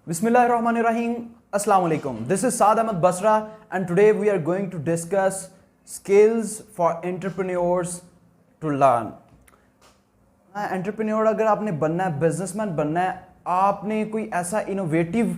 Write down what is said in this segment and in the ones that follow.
Bismillahirrahmanirrahim. Assalamu alaikum. This is Saad Ahmed Basra and today we are going to discuss skills for entrepreneurs to learn. Entrepreneur अगर आपने बनना है, businessman बनना है, आपने कोई ऐसा इनोवेटिव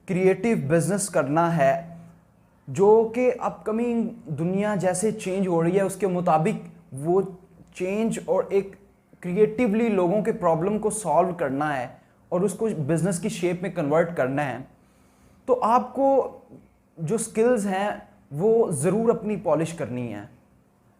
क्रिएटिव बिजनेस करना है जो कि अपकमिंग दुनिया जैसे चेंज हो रही है उसके मुताबिक वो चेंज और एक क्रिएटिवली लोगों के प्रॉब्लम को सॉल्व करना है और उसको बिजनेस की शेप में कन्वर्ट करना है, तो आपको जो स्किल्स हैं वो ज़रूर अपनी पॉलिश करनी है।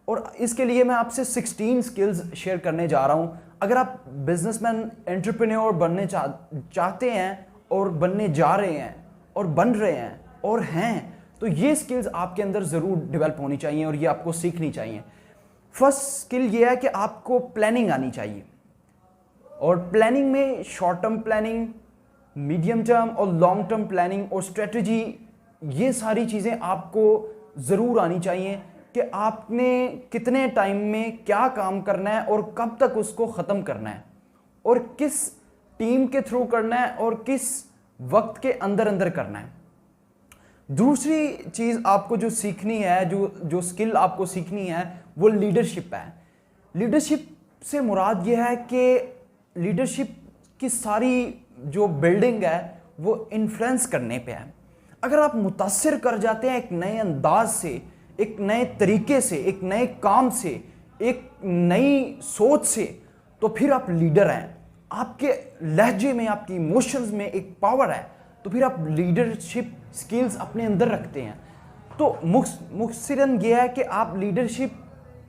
और इसके लिए मैं आपसे 16 स्किल्स शेयर करने जा रहा हूँ। अगर आप बिजनेसमैन एंटरप्रेन्योर बनने चाहते हैं और बनने जा रहे हैं और बन रहे हैं और हैं, तो ये स्किल्स आपके अंदर ज़रूर डेवलप होनी चाहिए और ये आपको सीखनी चाहिए। फर्स्ट स्किल ये है कि आपको प्लानिंग आनी चाहिए, और प्लानिंग में short term planning, medium term और लॉन्ग टर्म प्लानिंग और स्ट्रेटजी, ये सारी चीज़ें आपको ज़रूर आनी चाहिए कि आपने कितने टाइम में क्या काम करना है और कब तक उसको ख़त्म करना है और किस टीम के थ्रू करना है और किस वक्त के अंदर अंदर करना है। दूसरी चीज़ आपको जो सीखनी है, जो स्किल आपको सीखनी है, वो लीडरशिप है। लीडरशिप से मुराद ये है कि लीडरशिप की सारी जो बिल्डिंग है वो इन्फ्लुएंस करने पे है। अगर आप मुतासिर कर जाते हैं एक नए अंदाज से, एक नए तरीके से, एक नए काम से, एक नई सोच से, तो फिर आप लीडर हैं। आपके लहजे में, आपकी इमोशंस में एक पावर है, तो फिर आप लीडरशिप स्किल्स अपने अंदर रखते हैं। तो मुख्तसरन ये है कि आप लीडरशिप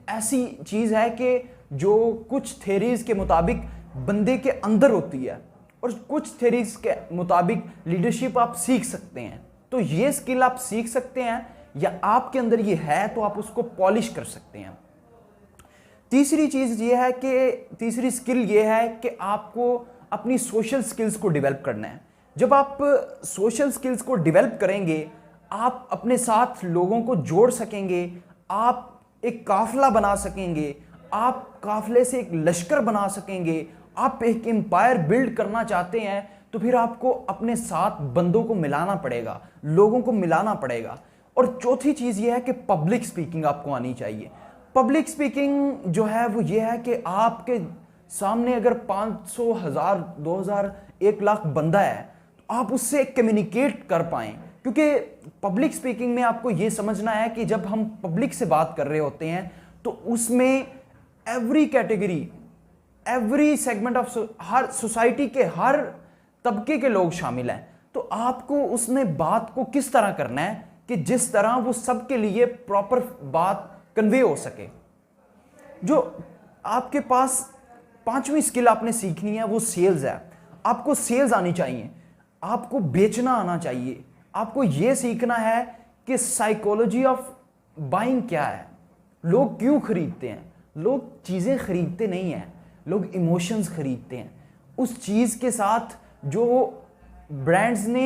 ऐसी चीज़ है कि जो कुछ थेरीज के मुताबिक बंदे के अंदर होती है और कुछ थेरीज के मुताबिक लीडरशिप आप सीख सकते हैं। तो ये स्किल आप सीख सकते हैं या आपके अंदर ये है तो आप उसको पॉलिश कर सकते हैं। तीसरी चीज़ ये है कि तीसरी स्किल ये है कि आपको अपनी सोशल स्किल्स को डेवलप करना है। जब आप सोशल स्किल्स को डेवलप करेंगे, आप अपने साथ लोगों को जोड़ सकेंगे, आप एक काफिला बना सकेंगे, आप काफिले से एक लश्कर बना सकेंगे, आप एक एम्पायर बिल्ड करना चाहते हैं, तो फिर आपको अपने साथ बंदों को मिलाना पड़ेगा, लोगों को मिलाना पड़ेगा। और चौथी चीज़ ये है कि पब्लिक स्पीकिंग आपको आनी चाहिए। पब्लिक स्पीकिंग जो है वो ये है कि आपके सामने अगर 500, 1000, 2000, 1 लाख बंदा है, तो आप उससे कम्युनिकेट कर पाएँ। क्योंकि पब्लिक स्पीकिंग में आपको ये समझना है कि जब हम पब्लिक से बात कर रहे होते हैं तो उसमें every category, every segment of her society के हर तबके के लोग शामिल हैं। तो आपको उसमें बात को किस तरह करना है कि जिस तरह वो सबके लिए प्रॉपर बात कन्वे हो सके। जो आपके पास पांचवी स्किल आपने सीखनी है वो सेल्स है। आपको सेल्स आनी चाहिए, आपको बेचना आना चाहिए, आपको ये सीखना है कि साइकोलॉजी ऑफ बाइंग क्या है, लोग क्यों खरीदते हैं। लोग चीज़ें खरीदते नहीं हैं, लोग इमोशंस खरीदते हैं। उस चीज़ के साथ जो ब्रांड्स ने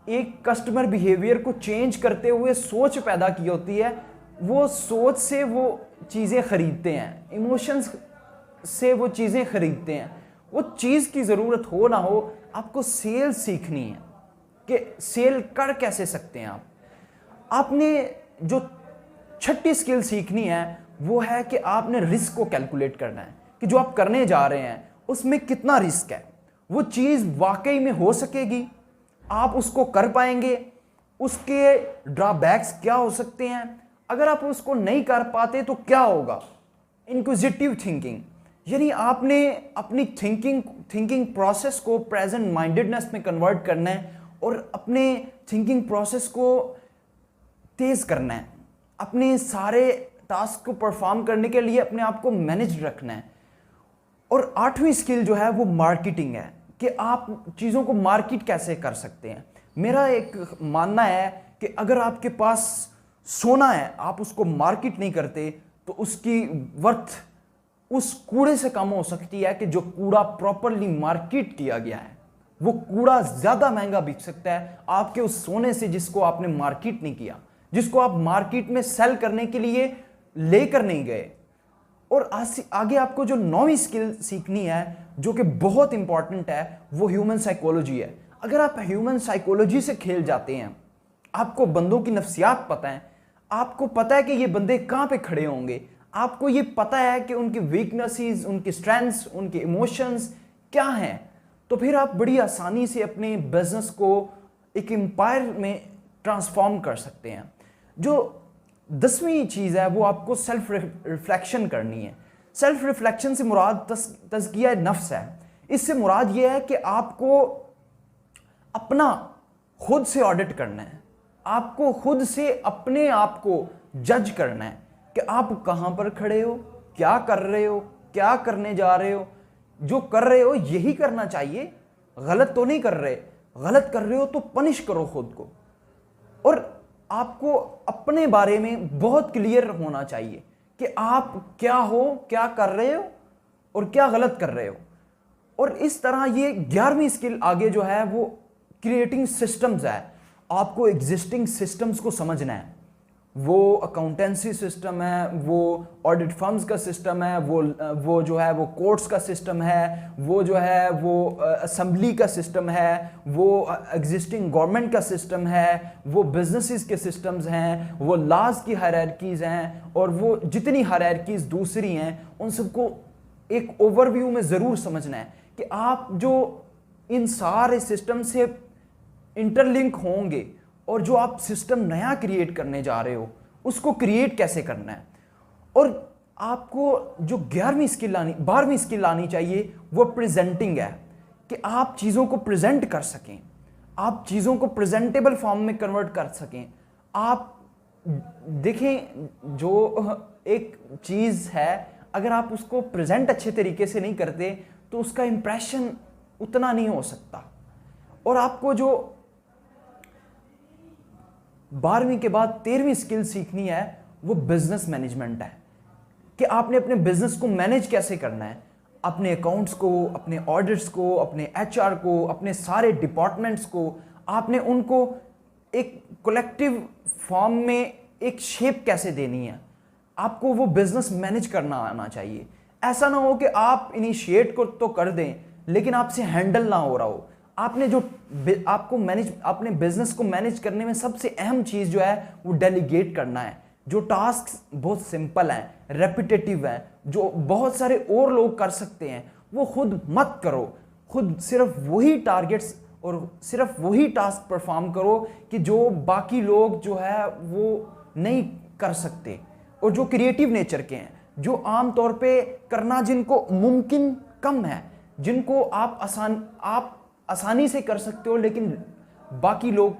एक कस्टमर बिहेवियर को चेंज करते हुए सोच पैदा की होती है, वो सोच से वो चीज़ें खरीदते हैं, इमोशंस से वो चीज़ें खरीदते हैं। वो चीज़ की ज़रूरत हो ना हो, आपको सेल सीखनी है कि सेल कर कैसे सकते हैं आप। आपने जो छठी स्किल सीखनी है वो है कि आपने रिस्क को कैलकुलेट करना है कि जो आप करने जा रहे हैं उसमें कितना रिस्क है, वो चीज़ वाकई में हो सकेगी, आप उसको कर पाएंगे, उसके ड्रॉबैक्स क्या हो सकते हैं, अगर आप उसको नहीं कर पाते तो क्या होगा। इंक्विजिटिव थिंकिंग, यानी आपने अपनी थिंकिंग प्रोसेस को प्रेजेंट माइंडेडनेस में कन्वर्ट करना है और अपने थिंकिंग प्रोसेस को तेज़ करना है। अपने सारे टास्क को परफॉर्म करने के लिए अपने आप को मैनेज रखना है। और आठवीं स्किल जो है वो मार्केटिंग है कि आप चीज़ों को मार्केट कैसे कर सकते हैं। मेरा एक मानना है कि अगर आपके पास सोना है, आप उसको मार्केट नहीं करते, तो उसकी वर्थ उस कूड़े से कम हो सकती है कि जो कूड़ा प्रॉपरली मार्केट किया गया है। वो कूड़ा ज़्यादा महंगा बिक सकता है आपके उस सोने से जिसको आपने मार्केट नहीं किया, जिसको आप मार्केट में सेल करने के लिए लेकर नहीं गए। और आगे आपको जो नौवीं स्किल सीखनी है जो कि बहुत इंपॉर्टेंट है, वो ह्यूमन साइकोलॉजी है। अगर आप ह्यूमन साइकोलॉजी से खेल जाते हैं, आपको बंदों की नफ्सियात पता है, आपको पता है कि ये बंदे कहाँ पे खड़े होंगे, आपको ये पता है कि उनकी वीकनेसेस, उनकी स्ट्रेंथ्स, उनके इमोशंस क्या हैं, तो फिर आप बड़ी आसानी से अपने बिजनेस को एक एम्पायर में ट्रांसफॉर्म कर सकते हैं। जो 10वीं चीज़ है वो आपको सेल्फ रिफ्लेक्शन करनी है। सेल्फ रिफ्लेक्शन से मुराद तज़किया नफ्स है। इससे मुराद ये है कि आपको अपना खुद से ऑडिट करना है, आपको खुद से अपने आप को जज करना है कि आप कहाँ पर खड़े हो, क्या कर रहे हो, क्या करने जा रहे हो। जो कर रहे हो यही करना चाहिए, गलत तो नहीं कर रहे। गलत कर रहे हो तो पनिश करो खुद को। और आपको अपने बारे में बहुत क्लियर होना चाहिए कि आप क्या हो, क्या कर रहे हो और क्या गलत कर रहे हो। और इस तरह ये 11वीं स्किल आगे जो है वो क्रिएटिंग सिस्टम्स है। आपको एग्जिस्टिंग सिस्टम्स को समझना है। वो अकाउंटेंसी सिस्टम है, वो ऑडिट फर्म्स का सिस्टम है, वो जो है वो कोर्ट्स का सिस्टम है, वो जो है वो असेंबली का सिस्टम है, वो एग्जिस्टिंग गवर्नमेंट का सिस्टम है, वो बिजनेसेस के सिस्टम्स हैं, वो लॉज की हायरार्कीज हैं, और वो जितनी हायरार्कीज दूसरी हैं उन सबको एक ओवरव्यू में ज़रूर समझना है कि आप जो इन सारे सिस्टम से इंटरलिंक होंगे और जो आप सिस्टम नया क्रिएट करने जा रहे हो उसको क्रिएट कैसे करना है। और आपको जो 12वीं स्किल आनी चाहिए वो प्रेजेंटिंग है, कि आप चीज़ों को प्रेजेंट कर सकें, आप चीज़ों को प्रेजेंटेबल फॉर्म में कन्वर्ट कर सकें। आप देखें, जो एक चीज़ है अगर आप उसको प्रेजेंट अच्छे तरीके से नहीं करते तो उसका इंप्रेशन उतना नहीं हो सकता। और आपको जो 12वीं के बाद 13वीं स्किल सीखनी है वो बिजनेस मैनेजमेंट है, कि आपने अपने बिजनेस को मैनेज कैसे करना है, अपने अकाउंट्स को, अपने ऑडिट्स को, अपने एचआर को, अपने सारे डिपार्टमेंट्स को, आपने उनको एक कलेक्टिव फॉर्म में एक शेप कैसे देनी है। आपको वो बिजनेस मैनेज करना आना चाहिए। ऐसा ना हो कि आप इनिशिएट को तो कर दें लेकिन आपसे हैंडल ना हो रहा हो। आपने जो आपको अपने बिजनेस को मैनेज करने में सबसे अहम चीज़ जो है वो डेलीगेट करना है। जो टास्क बहुत सिंपल हैं, रेपिटेटिव हैं, जो बहुत सारे और लोग कर सकते हैं, वो खुद मत करो। खुद सिर्फ वही टारगेट्स और सिर्फ वही टास्क परफॉर्म करो कि जो बाकी लोग जो है वो नहीं कर सकते, और जो क्रिएटिव नेचर के हैं, जो आम तौर पे करना जिनको मुमकिन कम है, जिनको आप आसानी से कर सकते हो लेकिन बाकी लोग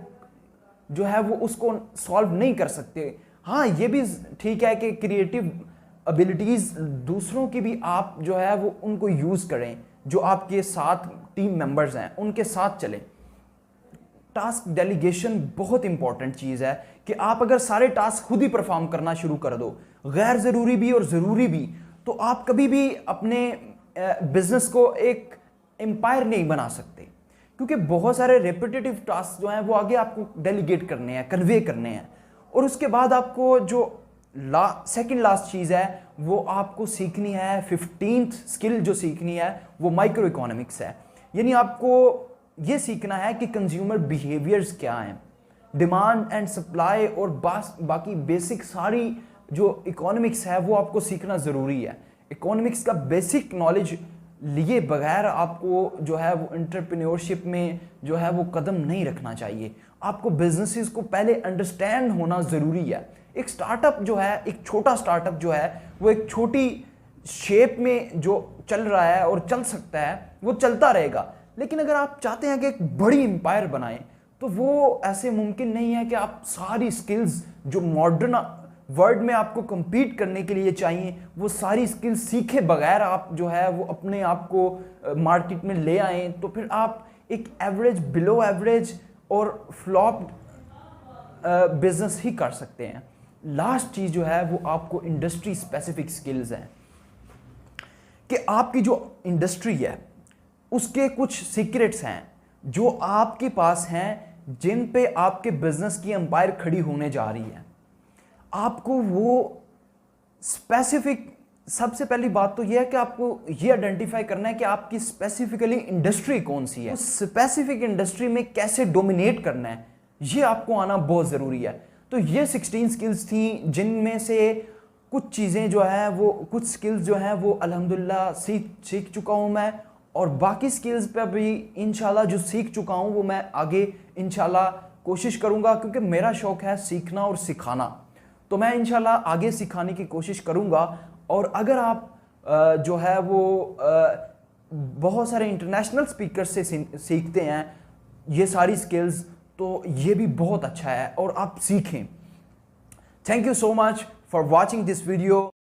जो है वो उसको सॉल्व नहीं कर सकते। हाँ, ये भी ठीक है कि क्रिएटिव एबिलिटीज़ दूसरों की भी आप जो है वो उनको यूज़ करें, जो आपके साथ टीम मेंबर्स हैं उनके साथ चलें। टास्क डेलीगेशन बहुत इंपॉर्टेंट चीज़ है कि आप अगर सारे टास्क खुद ही परफॉर्म करना शुरू कर दो, गैर ज़रूरी भी और ज़रूरी भी, तो आप कभी भी अपने बिजनेस को एक एम्पायर नहीं बना सकते, क्योंकि बहुत सारे रेपिटेटिव टास्क जो हैं वो आगे आपको डेलीगेट करने हैं, कन्वे करने हैं। और उसके बाद आपको जो सेकंड लास्ट चीज़ है वो आपको सीखनी है, 15th स्किल जो सीखनी है वो माइक्रो इकोनॉमिक्स है। यानी आपको ये सीखना है कि कंज्यूमर बिहेवियर्स क्या हैं, डिमांड एंड सप्लाई और बाकी बेसिक सारी जो इकोनॉमिक्स है वो आपको सीखना ज़रूरी है। इकोनॉमिक्स का बेसिक नॉलेज लिए बगैर आपको जो है वो एंटरप्रेन्योरशिप में जो है वो कदम नहीं रखना चाहिए। आपको बिजनेसेस को पहले अंडरस्टैंड होना ज़रूरी है। एक स्टार्टअप जो है, एक छोटा स्टार्टअप जो है वो एक छोटी शेप में जो चल रहा है और चल सकता है वो चलता रहेगा, लेकिन अगर आप चाहते हैं कि एक बड़ी एम्पायर बनाएं तो वो ऐसे मुमकिन नहीं है कि आप सारी स्किल्स जो मॉडर्न वर्ल्ड में आपको compete करने के लिए चाहिए वो सारी स्किल्स सीखे बगैर आप जो है वो अपने आप को मार्केट में ले आएँ, तो फिर आप एक एवरेज, बिलो एवरेज और फ्लॉप बिजनेस ही कर सकते हैं। लास्ट चीज़ जो है वो आपको इंडस्ट्री स्पेसिफिक स्किल्स हैं, कि आपकी जो इंडस्ट्री है उसके कुछ सीक्रेट्स हैं जो आपके पास हैं, जिन पे आपके बिजनेस की एम्पायर खड़ी होने जा रही है। आपको वो स्पेसिफिक सबसे पहली बात तो यह है कि आपको ये आइडेंटिफाई करना है कि आपकी स्पेसिफिकली इंडस्ट्री कौन सी है, उस स्पेसिफिक इंडस्ट्री में कैसे डोमिनेट करना है, ये आपको आना बहुत ज़रूरी है। तो ये 16 स्किल्स थी, जिनमें से कुछ चीज़ें जो है वो, कुछ स्किल्स जो हैं वो अल्हम्दुलिल्लाह सीख चुका हूँ मैं, और बाकी स्किल्स पे भी इंशाल्लाह जो सीख चुका हूँ वो मैं आगे इंशाल्लाह कोशिश करूँगा, क्योंकि मेरा शौक़ है सीखना और सिखाना। तो मैं इंशाल्लाह आगे सिखाने की कोशिश करूँगा। और अगर आप जो है वो बहुत सारे इंटरनेशनल स्पीकर से सीखते हैं ये सारी स्किल्स, तो ये भी बहुत अच्छा है और आप सीखें। Thank you so much for watching this video.